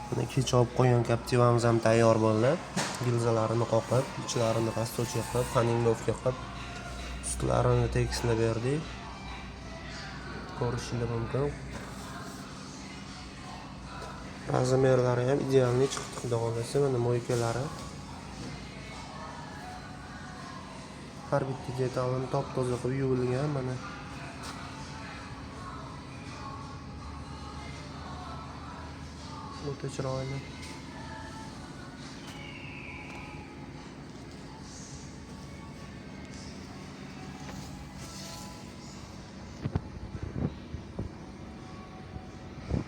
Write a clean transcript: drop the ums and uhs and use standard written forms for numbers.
Buni kech olib qo'ygan Captiva'miz ham tayyor bo'ldi. Gilzalarini qoqib, ichlarini rastochka qilib, paningovka qilib, sutlarini tekislab berdik. Ko'rishingiz mumkin. Razmerlari ham idealniy chiqdi, xudo xolasa. Mana moykalari. Har bitta detalini top-toza qilib yuvilgan mana. O'ta chiroyli.